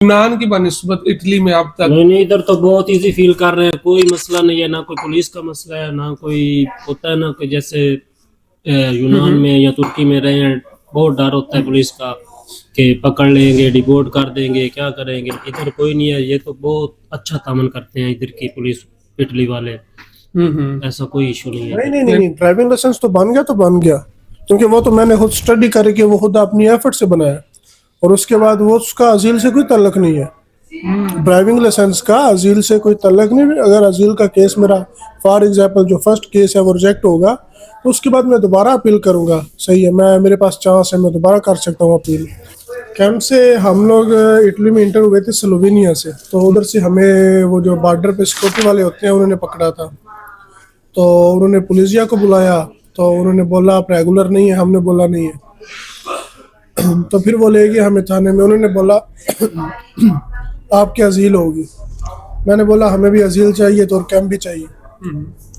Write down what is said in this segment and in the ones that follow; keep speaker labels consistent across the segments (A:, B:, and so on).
A: यूनान की बनिस्बत इटली में अब तक?
B: नहीं नहीं, इधर तो बहुत इजी फील कर रहे हैं, कोई मसला नहीं है, ना कोई पुलिस का मसला है, ना कोई होता है ना कि जैसे यूनान
A: हम्म।
B: में या तुर्की में रहे हैं, बहुत डर होता है पुलिस का कि पकड़ लेंगे, डिपोर्ट कर देंगे, क्या करेंगे। इधर कोई नहीं है, ये तो बहुत अच्छा तामन करते हैं इधर की पुलिस, इटली वाले।
A: हम्म।
B: ऐसा कोई इशू नहीं है
C: नहीं
B: इधर।
C: नहीं नहीं नहीं, ड्राइविंग लाइसेंस तो बन गया तो बन गया, क्योंकि वो तो मैंने खुद स्टडी करके वो खुद अपनी एफर्ट से बनाया, और उसके बाद वो उसका अजील से कोई तल्लक नहीं है। ड्राइविंग लाइसेंस का अजील से कोई तल्लक नहीं। अगर अजील का केस मेरा फॉर एग्जांपल जो फर्स्ट केस है वो रिजेक्ट होगा, तो उसके बाद मैं दोबारा अपील करूंगा। सही है, मैं मेरे पास चांस है, मैं दोबारा कर सकता हूँ अपील। कैंप से हम लोग इटली में इंटर हुए थे स्लोवेनिया से, तो उधर से हमें वो जो बॉर्डर पे सिक्योरिटी वाले होते हैं उन्होंने पकड़ा था। तो उन्होंने पुलिसिया को बुलाया, तो उन्होंने बोला आप रेगुलर नहीं है, हमने बोला नहीं है। तो फिर वो ले गए हमें थाने में, उन्होंने बोला आपकी अजील होगी। मैंने बोला हमें भी अजील चाहिए तो, और कैंप भी चाहिए।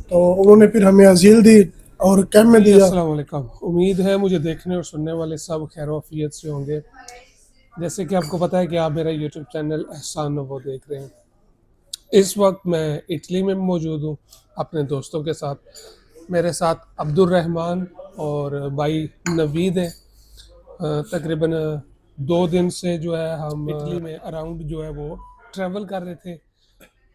C: तो उन्होंने फिर हमें अजील दी और कैंप में दिया।
A: अस्सलाम वालेकुम। उम्मीद है मुझे देखने और सुनने वाले सब खैर वाफियत से होंगे। जैसे कि आपको पता है कि आप मेरा यूट्यूब चैनल एहसान वो देख रहे हैं। इस वक्त मैं इटली में मौजूद हूँ अपने दोस्तों के साथ। मेरे साथ अब्दुल रहमान और भाई नवीद हैं। तकरीबन 2 दिन से जो है हम इटली में अराउंड जो है वो ट्रैवल कर रहे थे,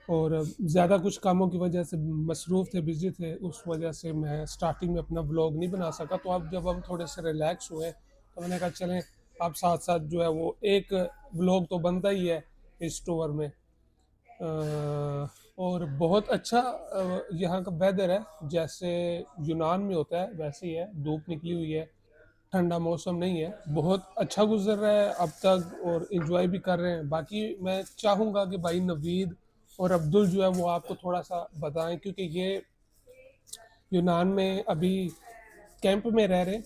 A: और ज़्यादा कुछ कामों की वजह से मसरूफ़ थे, बिज़ी थे, उस वजह से मैं स्टार्टिंग में अपना व्लॉग नहीं बना सका। तो अब जब हम थोड़े से रिलैक्स हुए तो मैंने कहा चलें अब साथ साथ जो है वो एक व्लॉग तो बनता ही है इस टूर में। और बहुत अच्छा यहाँ का वेदर है, जैसे यूनान में होता है वैसे ही है। धूप निकली हुई है, ठंडा मौसम नहीं है, बहुत अच्छा गुजर रहा है अब तक और इन्जॉय भी कर रहे हैं। बाकी मैं चाहूँगा कि भाई नवीद और अब्दुल जो है वो आपको थोड़ा सा बताएं, क्योंकि ये यूनान में अभी कैंप में रह रहे।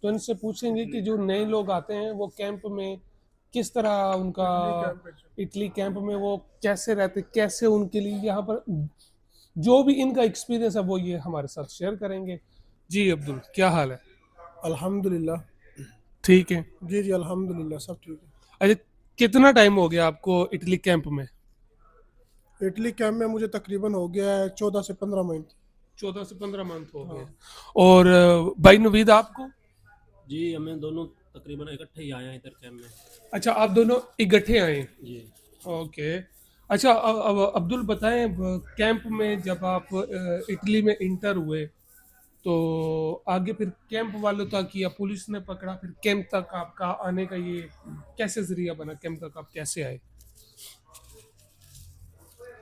A: तो इनसे पूछेंगे कि जो नए लोग आते हैं वो कैंप में किस तरह उनका, इटली कैंप में वो कैसे रहते, कैसे उनके लिए यहाँ पर जो भी इनका एक्सपीरियंस है वो ये हमारे साथ शेयर करेंगे। जी अब्दुल, क्या हाल है?
C: अल्हम्दुलिल्लाह।
A: ठीक है।
C: जी जी अल्हम्दुलिल्लाह, सब ठीक
A: अच्छा, कितना टाइम हो गया आपको इटली कैंप में?
C: है। इटली कैंप में मुझे तकरीबन हो गया है 14 से 15 महीने।
A: 14 से 15 मंथ हो गए।
C: हाँ।
A: और भाई नवीद आपको?
B: जी, हमें दोनों तकरीबन इकट्ठे ही आए हैं इधर कैंप में।
A: अच्छा, आप दोनों इकट्ठे आए?
B: जी।
A: ओके। अच्छा, अब अब्दुल बताएं, कैंप में जब आप इटली में इंटर हुए तो आगे फिर कैंप वालों तक या पुलिस ने पकड़ा, फिर कैंप तक आपका आने का ये कैसे जरिया बना, कैंप तक आप कैसे आए?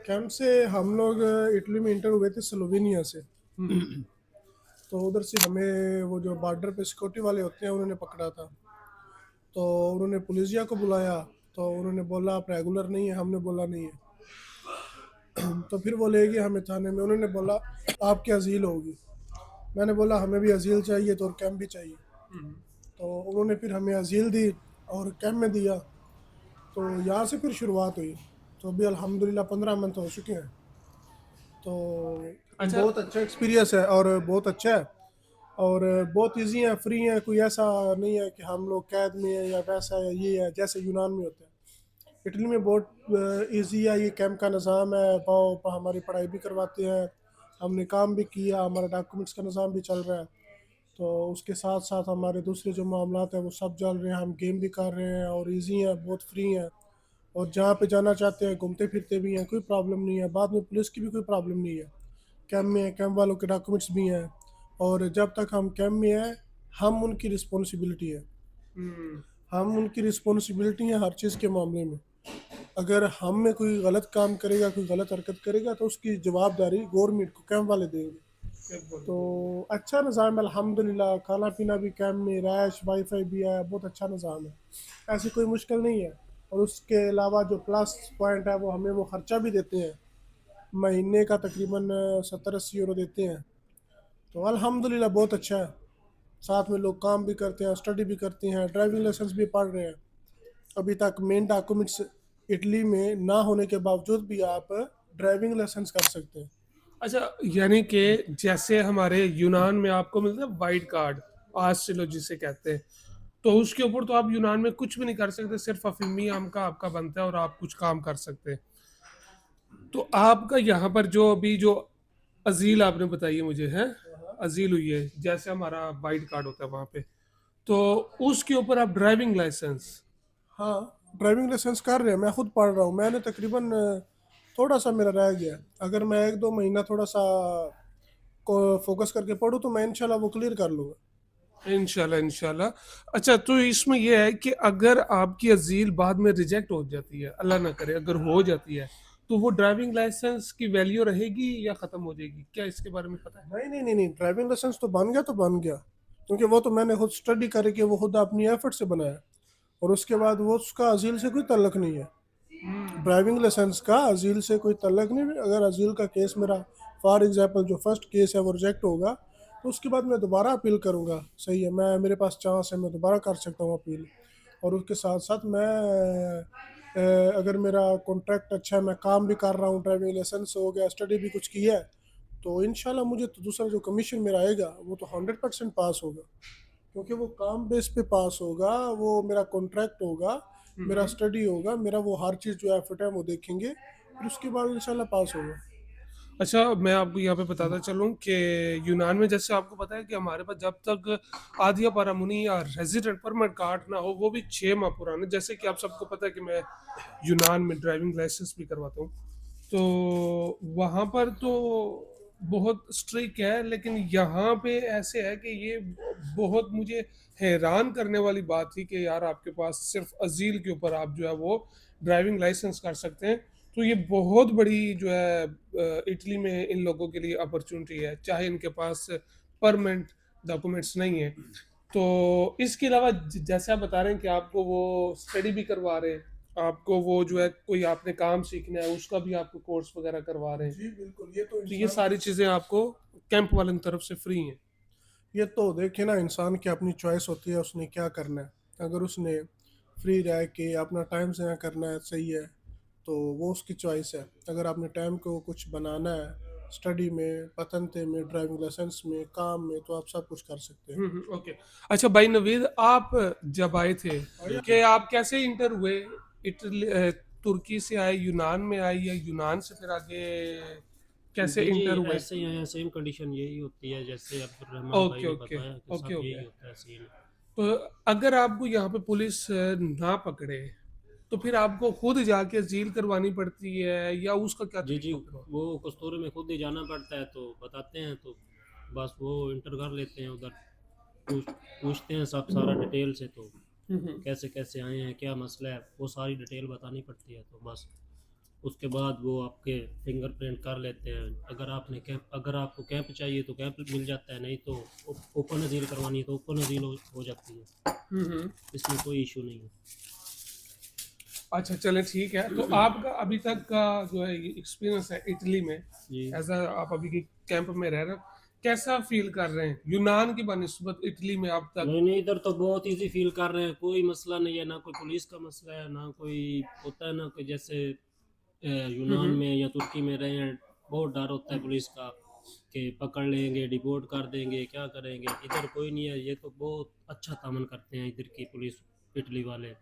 C: कैंप से हम लोग इटली में इंटर हुए थे स्लोवेनिया से। तो उधर से हमें वो जो बॉर्डर पे सिक्योरिटी वाले होते हैं उन्होंने पकड़ा था। तो उन्होंने पुलिसिया को बुलाया, तो उन्होंने बोला आप रेगुलर नहीं है, हमने बोला नहीं है। तो फिर वो ले गए हमें थाने में, उन्होंने बोला आपकी अजील होगी। मैंने बोला हमें भी अजील चाहिए तो, और कैंप भी चाहिए। तो उन्होंने फिर हमें अजील दी और कैंप में दिया। तो यहाँ से फिर शुरुआत हुई। तो अभी अल्हम्दुलिल्लाह 15 मंथ हो चुके हैं। तो
A: अच्छा।
C: बहुत अच्छा एक्सपीरियंस है और बहुत अच्छा है, और बहुत इजी है, फ्री है। कोई ऐसा नहीं है कि हम लोग कैद में है या वैसा है, ये है जैसे यूनान में होता है। इटली में बहुत इजी है, ये कैंप का निज़ाम है। पाओ हमारी पढ़ाई भी करवाते हैं, हमने काम भी किया, हमारा डॉक्यूमेंट्स का निज़ाम भी चल रहा है। तो उसके साथ साथ हमारे दूसरे जो मामलात हैं वो सब चल रहे हैं, हम गेम भी कर रहे हैं और इजी हैं, बहुत फ्री हैं। और जहाँ पे जाना चाहते हैं घूमते फिरते भी हैं, कोई प्रॉब्लम नहीं है। बाद में पुलिस की भी कोई प्रॉब्लम नहीं है। कैंप में है, कैंप वालों के डॉक्यूमेंट्स भी हैं, और जब तक हम कैंप में हैं हम उनकी रिस्पॉन्सिबिलिटी है। हम उनकी रिस्पॉन्सिबिलिटी है हर चीज़ के मामले में। अगर हम में कोई गलत काम करेगा, कोई गलत हरकत करेगा, तो उसकी जवाबदारी गवर्नमेंट को कैंप वाले देंगे। तो अच्छा निज़ाम है अल्हम्दुलिल्लाह। खाना पीना भी कैंप में, रैश वाईफाई भी है, बहुत अच्छा निज़ाम है, ऐसी कोई मुश्किल नहीं है। और उसके अलावा जो प्लस पॉइंट है वो हमें वो ख़र्चा भी देते हैं, महीने का तकरीबन 70-80 यूरो देते हैं। तो अल्हम्दुलिल्लाह बहुत अच्छा है। साथ में लोग काम भी करते हैं, स्टडी भी करते हैं, ड्राइविंग लाइसेंस भी पढ़ रहे हैं। अभी तक मेन डॉक्यूमेंट्स इटली में ना होने के बावजूद भी आप ड्राइविंग लाइसेंस कर सकते हैं।
A: अच्छा, यानी कि जैसे हमारे यूनान में आपको मिलता है वाइट कार्ड, आज से लो जिसे कहते हैं, तो उसके ऊपर तो आप यूनान में कुछ भी नहीं कर सकते, सिर्फ अफीमी आम का आपका बनता है और आप कुछ काम कर सकते हैं। तो आपका यहाँ पर जो अभी जो अजील आपने बताई है मुझे है, अजील हुई है जैसे हमारा वाइट कार्ड होता है वहाँ पे, तो उसके ऊपर आप ड्राइविंग लाइसेंस।
C: हाँ, ड्राइविंग लाइसेंस कर रहे हैं, मैं खुद पढ़ रहा हूँ। मैंने तकरीबन थोड़ा सा मेरा रह गया। अगर मैं 1-2 महीना थोड़ा सा को फोकस करके पढूं तो मैं इंशाल्लाह वो क्लियर कर लूँगा।
A: इंशाल्लाह इंशाल्लाह। अच्छा, तो इसमें यह है कि अगर आपकी अजील बाद में रिजेक्ट हो जाती है, अल्लाह ना करे अगर हो जाती है, तो वो ड्राइविंग लाइसेंस की वैल्यू रहेगी या ख़त्म हो जाएगी, क्या इसके बारे में पता है?
C: नहीं नहीं नहीं नहीं, ड्राइविंग लाइसेंस तो बन गया तो बन गया, क्योंकि वो तो मैंने खुद स्टडी करके वो खुद अपनी एफर्ट से बनाया, और उसके बाद वो उसका अजील से कोई तल्लक नहीं है। ड्राइविंग लाइसेंस का अजील से कोई तल्लक नहीं है। अगर अजील का केस मेरा फॉर एग्जांपल जो फर्स्ट केस है वो रिजेक्ट होगा, तो उसके बाद मैं दोबारा अपील करूंगा। सही है, मैं मेरे पास चांस है, मैं दोबारा कर सकता हूँ अपील। और उसके साथ साथ मैं अगर मेरा कॉन्ट्रैक्ट अच्छा है, मैं काम भी कर रहा हूँ, ड्राइविंग लाइसेंस हो गया, स्टडी भी कुछ की है, तो इंशाल्लाह मुझे तो दूसरा जो कमीशन मेरा आएगा वो तो 100% पास होगा, क्योंकि वो काम बेस पे पास होगा, वो मेरा कॉन्ट्रैक्ट होगा, मेरा स्टडी होगा, मेरा वो हर चीज़ जो एफर्ट है वो देखेंगे, फिर उसके बाद इंशाल्लाह पास होगा।
A: अच्छा, मैं आपको यहाँ पे बताता चलूँ कि यूनान में जैसे आपको पता है कि हमारे पास जब तक आदिया पारामुनी या रेजिडेंट परमिट कार्ड ना हो, वो भी 6 माह पुराने, जैसे कि आप सबको पता है कि मैं यूनान में ड्राइविंग लाइसेंस भी करवाता हूँ, तो वहाँ पर तो बहुत स्ट्रिक्ट है, लेकिन यहाँ पे ऐसे है कि ये बहुत मुझे हैरान करने वाली बात थी कि यार आपके पास सिर्फ अजील के ऊपर आप जो है वो ड्राइविंग लाइसेंस कर सकते हैं। तो ये बहुत बड़ी जो है इटली में इन लोगों के लिए अपॉर्चुनिटी है, चाहे इनके पास परमानेंट डॉक्यूमेंट्स नहीं है। तो इसके अलावा जैसे आप बता रहे हैं कि आपको वो स्टडी भी करवा रहे हैं, आपको वो जो है कोई आपने काम सीखना है उसका भी आपको कोर्स वगैरह करवा रहे हैं,
C: जी बिल्कुल, ये तो
A: तो ये
C: इंसान,
A: सारी चीज़ें आपको कैंप वाले की तरफ से फ्री हैं।
C: ये तो देखिए ना, इंसान की अपनी चॉइस होती है उसने क्या करना है। अगर उसने फ्री रह के अपना टाइम ज़ाया करना है, सही है, तो वो उसकी चॉइस है। अगर आपने टाइम को कुछ बनाना है, स्टडी में, पतंते में, ड्राइविंग लाइसेंस में, काम में, तो आप सब कुछ कर सकते हैं।
A: ओके। अच्छा भाई नवीद, आप जब आए थे कि आप कैसे इंटर हुए, इटली तुर्की से आए, यूनान में आए, या यूनान से फिर आगे कैसे
B: जी जी,
A: इंटर हुए?
B: ऐसे ही है, सेम कंडीशन यही होती है जैसे अब्दुलरहमान भाई
A: ओके
B: ने
A: ओके
B: बताया कि
A: ओके
B: सब
A: हो
B: यही
A: गया।
B: होता है सीन।
A: तो अगर आपको यहाँ पे पुलिस ना पकड़े, तो फिर आपको खुद जाके झील करवानी पड़ती है या उसका क्या
B: जी जी,
A: तरीका होता है?
B: वो कस्तूरे में खुद ही जाना पड़ता है, तो बताते हैं तो बस वो इंटर कर लेते हैं उधर, पूछते हैं सब सारा डिटेल से, तो
A: हम्म।
B: कैसे कैसे आए हैं, क्या मसला है, वो सारी डिटेल बतानी पड़ती है, तो बस उसके बाद वो आपके फिंगरप्रिंट कर लेते हैं। अगर आपको कैंप चाहिए तो कैंप मिल जाता है, नहीं तो ओपन अजील करवानी है तो ओपन अजील हो जाती है,
A: हम्म।
B: इसमें कोई इशू नहीं है।
A: अच्छा चले ठीक है, तो आपका अभी तक का जो है एक्सपीरियंस है इटली में,
B: जी
A: ऐसा आप अभी के कैंप में रह रहे हो, कैसा फील कर रहे हैं यूनान की बनिस्बत इटली में अब तक?
B: नहीं नहीं, इधर तो बहुत इजी फील कर रहे हैं, कोई मसला नहीं है, ना कोई पुलिस का मसला है, ना कोई होता है ना कोई जैसे यूनान
A: हम्म।
B: में या तुर्की में रहे हैं, बहुत डर होता है पुलिस का कि पकड़ लेंगे, डिपोर्ट कर देंगे, क्या करेंगे। इधर कोई नहीं है, ये तो बहुत अच्छा तामन करते हैं इधर की पुलिस, इटली वाले,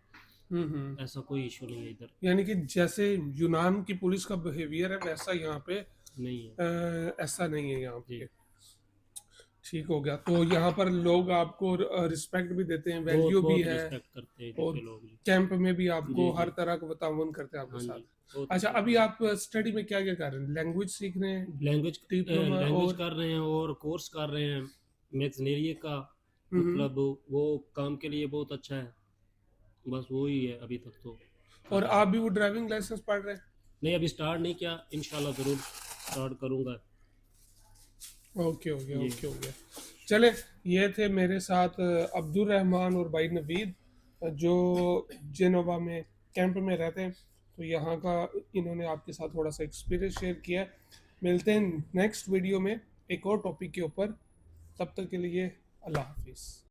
A: हम्म।
B: ऐसा कोई इशू नहीं है इधर।
A: यानी कि जैसे यूनान की पुलिस का बिहेवियर है वैसा यहाँ पे
B: नहीं है
A: ऐसा नहीं है यहाँ
B: जी,
A: पे। ठीक हो गया, तो यहाँ पर लोग आपको रिस्पेक्ट भी देते हैं,
B: बहुत
A: वैल्यू भी
B: बहुत
A: है,
B: रिस्पेक्ट करते हैं इधर
A: और
B: के लोग जी।
A: कैंप में भी आपको
B: जी
A: हर
B: जी,
A: तरह का ताउन करते हैं आपके
B: हाँ
A: साथ।
B: जी, बहुत
A: अच्छा,
B: अच्छा
A: अभी
B: काम।
A: आप स्टडी में क्या क्या कर रहे हैं, लैंग्वेज सीख रहे हैं,
B: लैंग्वेज
A: डिप्लोमा
B: लैंग्वेज
A: और?
B: कर रहे हैं और कोर्स कर रहे हैं मैथ्सनेरिया का,
A: हम्म।
B: मतलब वो काम के लिए बहुत अच्छा है, बस वो ही है अभी तक तो कर
A: और
B: रहे हैं।
A: आप भी वो ड्राइविंग लाइसेंस पढ़ रहे हैं?
B: नहीं, अभी स्टार्ट नहीं किया, इंशाल्लाह ज़रूर स्टार्ट करूँगा।
A: ओके हो गया,
B: जी
A: ओके हो गया। चले, ये थे मेरे साथ अब्दुल रहमान और भाई नवीद, जो जेनोवा में कैंप में रहते हैं, तो यहाँ का इन्होंने आपके साथ थोड़ा सा एक्सपीरियंस शेयर किया है। मिलते हैं नेक्स्ट वीडियो में एक और टॉपिक के ऊपर, तब तक के लिए अल्लाह हाफिज़।